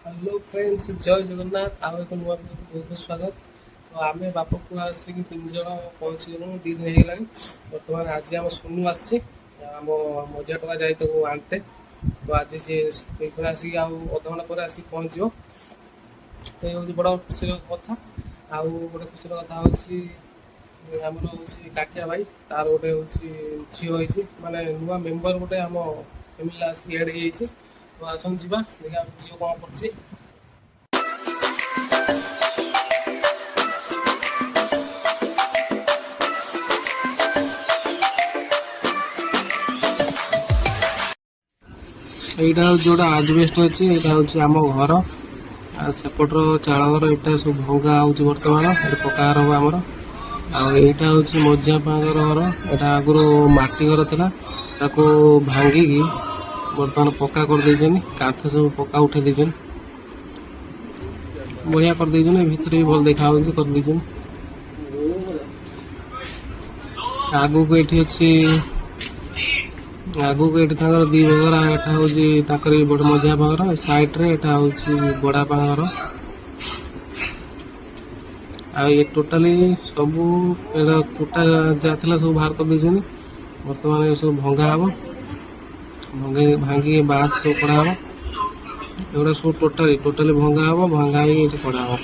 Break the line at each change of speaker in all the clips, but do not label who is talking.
Hello friends जय जगन्नाथ आउ एक नुआ बहुत बहुत स्वागत। तो आम बाप पुआ आसिक 3 जन पहुँची गलु 2 दिन होगा। बर्तमान आज आम सोनू आम मजा टका जाए आनते। तो आज सी आसिक अध घंटा पर आसिक पहुँच। तो ये हूँ बड़ खुशी कथा। आउ गोटे खुशी कथा आमर हूँ काठिया भाई तार गोटे हूँ झील होती माने नुआ मेम्बर गोटे आम फैमिली आसिक एड हो। तो आसन जा देखा झील कौन कर यहाँ जोटा आजबेस्ट अच्छी यहाँ हूँ आम घर सेपटर चाल घर यहाँ सब भंगा हो बर्तमान ये पक्का घर हम आमर आईटा हूँ मजापा घर यहाँ आगुरी मटी घर था भांगिकी बर्तमान पक्का कर कांथ सब पक्का उठे बढ़िया कर भितर भी भल देखा कर आगू को ये अच्छी आगू को ये दी बगरा यहाँ हूँ बड़ मजा पागर सैड्रे यहाँ हूँ बड़ा पागर ये टोटाली सब कुटा जाता सब बाहर कर बर्तमान ये सब भंगा हम भांगी बाँस सब कड़ा हम एगुड़ा सब टोटाली भंगा हम भंगा ये कड़ा हम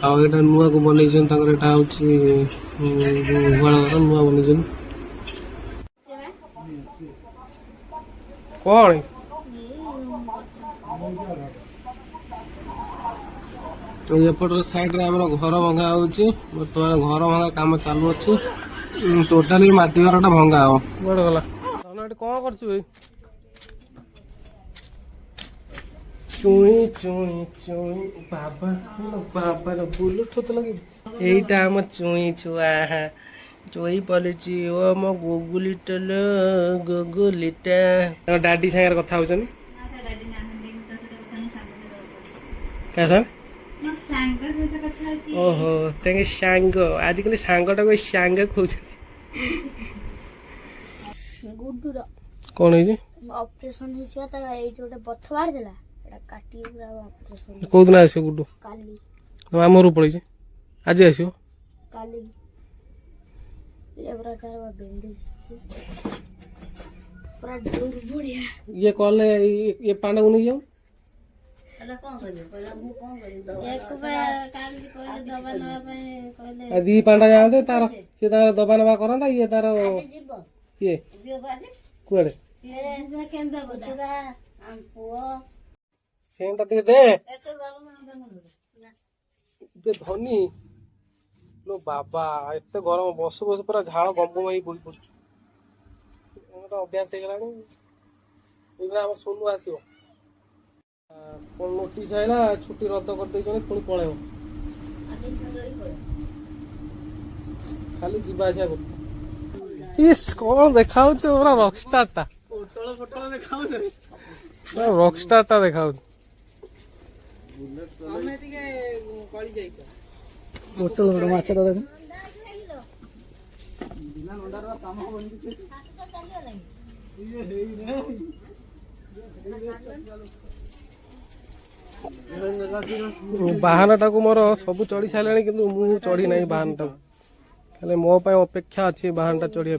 आईटा नुआ को बन गुहाल घर नुआ बन कौन एपटर साइड रे आम घर भंगा हो बर्तमान घर भंगा काम चालू अच्छी टोटाली मटी घर भंगा हम कौन गला कौन कर चुई चुई चुई बाबा बाबा ब्लूटूथ लगे यहीटा आम चुई छुआ चुई पलुची ओ मो गुगुलीटा गुगुलीटा डाडी सागर कथा होचन क्या सर ओहो तेंगे सांग आजिकल सांगटा को सांग खोज कौन है
ऑपरेशन हिचवा ता एई गोटे बथ बाहर देला एटा काटी पूरा ऑपरेशन
को दिन आसे गुड्डू
काली
आमरू पड़ी आज आसो
काली ये प्रकार बा बेंदी पूरा दूर बढ़िया
ये कॉल ये पांडा को नहीं जाओ
एटा कोन करियो पहला मु कोन करियो एक बार काल कहले दबा नवा कहले
दी पांडा जानते तार से तार दबा नवा करंदा ये तार ये
दियो बाले
कुआडे
ये केंदा बतरा हम पुओ
फेंटा दे दे
एक बार
ये धनी लो बाबा एते गरम बस बस पूरा झाड़ गम माई बोई पड़ अभ्यास हो गला सोनू आसो नोटिस आईला छुट्टी रद्द कर पुणी पलैब खाली जीवा आसा कर इस कौन देखा पूरा रॉकस्टार टा रॉकस्टार टा देखा होटल माछटा देख बाहन टाक मोर सब चढ़ी सारे कि मुझे चढ़ी ना बाहन टाक खाली मो अपेक्षा अच्छी बाहन टा चढ़िया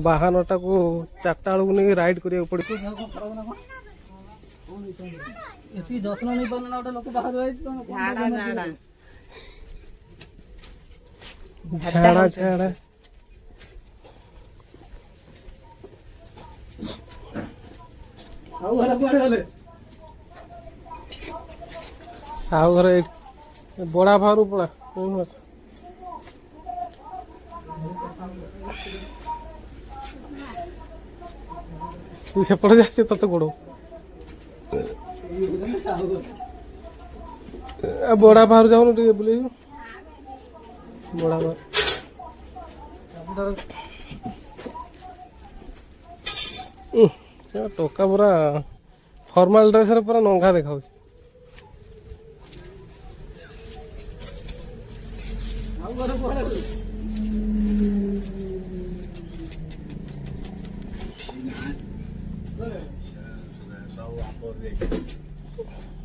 बाहन टाक 4टा बेलू नहीं राइड करा पड़े जत्न नहीं झाड़ा झाड़ा साहू घर बड़ा बाहर पड़ा तू सेपटे जा तत गोड़ बड़ा बाहर जाऊन बुले बड़ा बाहर टोका पूरा फॉर्मल ड्रेस पूरा नंगा देखा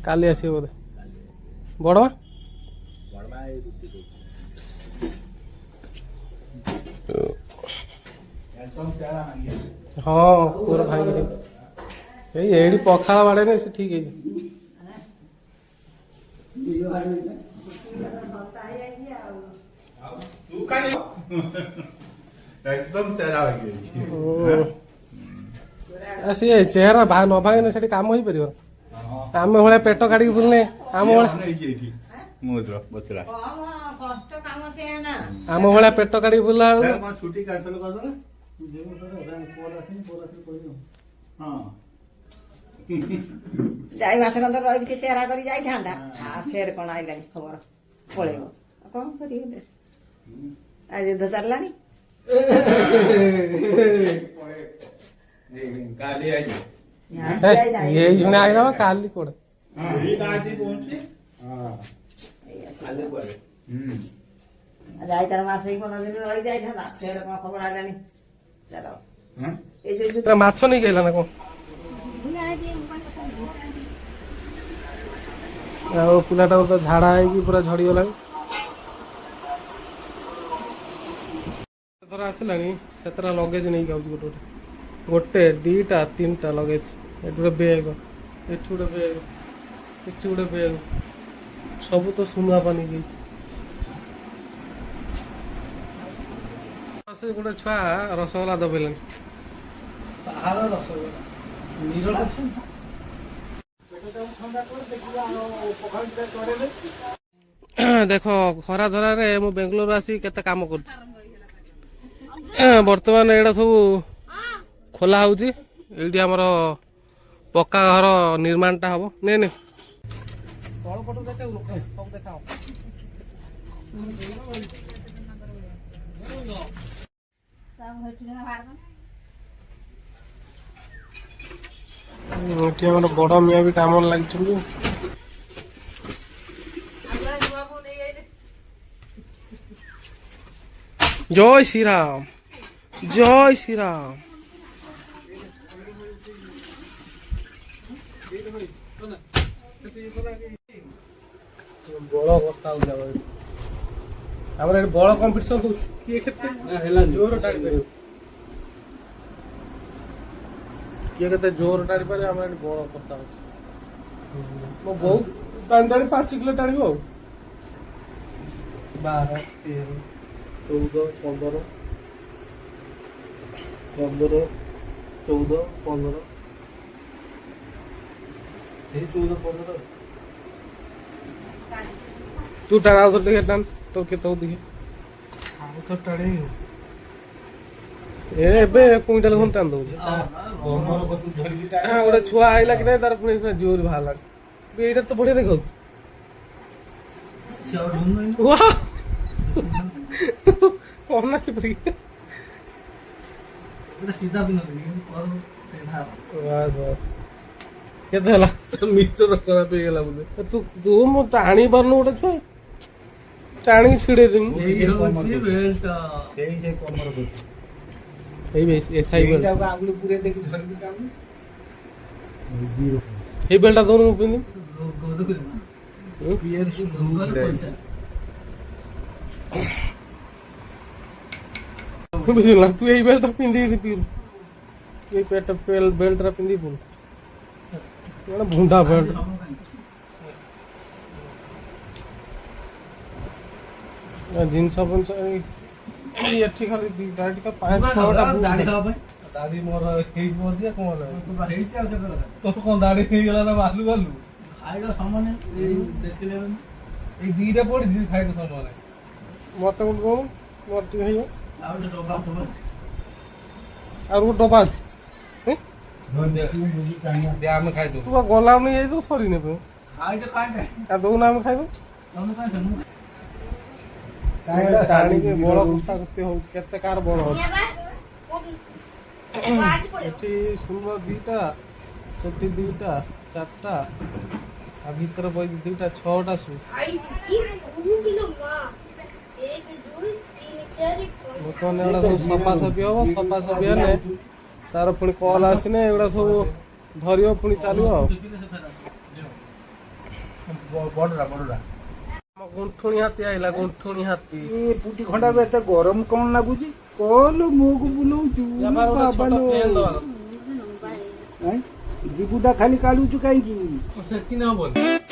କାଲି ଆସିବେ ବୋଧେ। ବଡ଼ ମା ହଁ ପୁରା ଭାଙ୍ଗି ଏଇ ଏଇଠି ପଖାଳ ବାଡ଼େନି ସେ ଠିକ୍ ହେଇଛି। ସିଏ ଚେହେରା ନ ଭାଙ୍ଗିନେ ସେଠି କାମ ହେଇପାରିବ। ଆମେ ଭଳିଆ ପେଟ କାଢିକି ବୁଲିନେ ଆମ ଭଳିଆ ପେଟ କାଢିକି ବୁଲିଲା ବେଳକୁ
ଛୁଟି କ୍ୟାନ୍ସଲ କରିଦେଲା।
ଯାଇ ମାସ ଖଣ୍ଡ ରହିକି ଚେହେରା କରି ଯାଇଥାନ୍ତା ଆଉ ଫେର କଣ ଆଇଲାଣି ଖବର ପଳେଇବ ଆଉ କଣ କରିବେ ଆଉ ଯୁଦ୍ଧ ଚାଲିଲାଣି।
ଏଇ ଜଣେ ଆଇଲା କାଲି କୋଡେ
ଯାଇ ତାର ମାସ 15 ଦିନ ରହି ଯାଇଥାନ୍ତା ଫେର କଣ ଖବର ଆଇଲାଣି ଚାଲ ଏଇ ଯୋଉ
ମାଛ ନେଇକି ଆଇଲା ନା କଣ? ଆଉ ପିଲାଟାକୁ ତ ଝାଡା ହେଇକି ପୁରା ଝଡିଗଲାଣି। ଥର ଆସିଲାଣି ସେତେଟା ଲଗେଜ ନେଇକି ଆଉଛି ଗୋଟେ ଗୋଟେ ଦିଟା ତିନିଟା ଲଗେଜ। ଏଠି ଗୋଟେ ବେଗ, ଏଠି ଗୋଟେ ବେଗ, ଏଠି ଗୋଟେ ବେଗ, ସବୁ ତ ସୁନା ପାନି ହେଇଛି। ଗୋଟେ ଛୁଆ ରସଗୋଲା ଦବେଇଲେଣି। ରସଗୋଲା ନିରଳ ଦେଖ ଖରା ଧରାରେ ମୁଁ ବେଙ୍ଗଲୋର ଆସିକି କେତେ କାମ କରୁଛି। ବର୍ତ୍ତମାନ ଏଇଟା ସବୁ ଖୋଲା ହଉଛି। ଏଇଠି ଆମର ପକ୍କା ଘର ନିର୍ମାଣଟା ହବ। ନେ ତଳପଟୁ ଦେଖାଉ ସବୁ ଦେଖାଅ। ଏଠି ଆମର ବଡ ମିଆ ବି କାମରେ ଲାଗିଛନ୍ତି। ଜୟ ଶ୍ରୀରାମ, ଜୟ ଶ୍ରୀରାମ। ବଳ କଥା ହଉଛି ଆମର ଏଠି ବଳ କମ୍ପିଟିସନ ହଉଛି। କିଏ କେତେ ଜୋର ଟାଣି ପାରିବ, କିଏ କେତେ ଜୋର ଟାଣି ପାରିବ। ଆମର ଏଠି ବଳ କଥା ହଉଛି। ମୋ ବୋଉ ଟାଣି 5 କିଲୋ ଟାଣିବ ଆଉ। 12, 13, 14, 15, 14, 15 ଏଇ 14, 15। ତୁ ଟାଣ ଆଉ ଥରେ ଦେଖେ ଟାଣ তোর କେତେ ଦେଖେ ଆଉ ଥରେ ଟାଣି ଏବେ କୁଇଣ୍ଟାଲ ଖଣ୍ଡେ ଟାଣି ଦଉଛି। ଗୋଟେ ଛୁଆ ଆଇଲା କି ନାଇଁ ତାର ପୁଣି ଜୋର ବାହାରିଲାଣି। ଏଇଟା ତ ବଢିଆ ଦେଖାଉଛି। କଣ ନା ସେ କେତେ ହେଲା ମିଟର ଖରାପ ହେଇଗଲା ବୋଧେ। ତୁ ମୁଁ ଟାଣି ପାରୁନୁ ଗୋଟେ ଛୁଆ ଟାଣିକି ଛିଡେଇ ଦେବି। ଏଇ ବେଲଟା ଦଉନୁ ମୁଁ ପିନ୍ଧି ବୁଝିଲ। ତୁ ଏଇ ବେଲ୍ଟଟା ପିନ୍ଧିକି ପିନ୍ଧୁ, ଏଇ ବେଲ୍ଟଟା ପିନ୍ଧିକି ପିନ୍ଧୁ। ଭୁଣ୍ଡା ବେଲ୍ଟ ଜିନିଷ ଫିନିଷ ଏଠି ଖାଲି 5-6ଟା ଦାଢି ମୋର ହେଇଛି ମଧ୍ୟ କଣ ତୋର କଣ ଦାଢି ହେଇଗଲା ନା ବାଲୁ ଖାଇବା ସମାନ ଦେଖିଲେ ଏଇ ଦିଟା ପଡିଛି ଖାଇବା ସମାନ। ମତେ ଗୋଟେ କଣ ମୋର ଟିକେ ହେଇବ ଆଉ ଗୋଟେ ଡବା ଅଛି। ଆମେ ଖାଇଦବୁ। ତୁ ଗଲାଉନି ଯାଇଥିବୁ ସରିନି ତୁ ଦଉନା ଆମେ ଖାଇଦବୁ। ଟାଣିକି ବଳ କୁସ୍ତା ହଉଛି। କେତେ କାର ବଳ ଅଛି ଏଠି। ସୁନ୍ଦର 2ଟା, ସେଠି 2ଟା, 4ଟା, ଆଉ ଭିତରେ ବଇଛି 2ଟା, 6ଟା ସୁ। ବର୍ତ୍ତମାନ ଏଗୁଡା ସବୁ ସଫାସଫି ହବ। ସଫାସଫି ହେଲେ ତାର ପୁଣି କଲ୍ ଆସିନେ ଏଗୁଡା ସବୁ ଧରିବ ପୁଣି ଚାଲିବ ଆଉ।
ବଡରା
ଆମ ଗୁଣ୍ଠୁଣି ହାତୀ ଆଇଲା, ଗୁଣ୍ଠୁଣି ହାତୀ।
ଏ ପୁଟି ଖଣ୍ଡାକୁ ଏତେ ଗରମ କଣ ଲାଗୁଛି? କଲ ମୁହଁକୁ ବୁଲଉଛୁ
ଯାବାର ଗୋଟେ ଛୋଟ ଫ୍ୟାନ୍ ଦବା କଥା।
ଜିବୁଟା ଖାଲି କାଢୁଛୁ କାହିଁକି?
ସେତିକି ହବନି।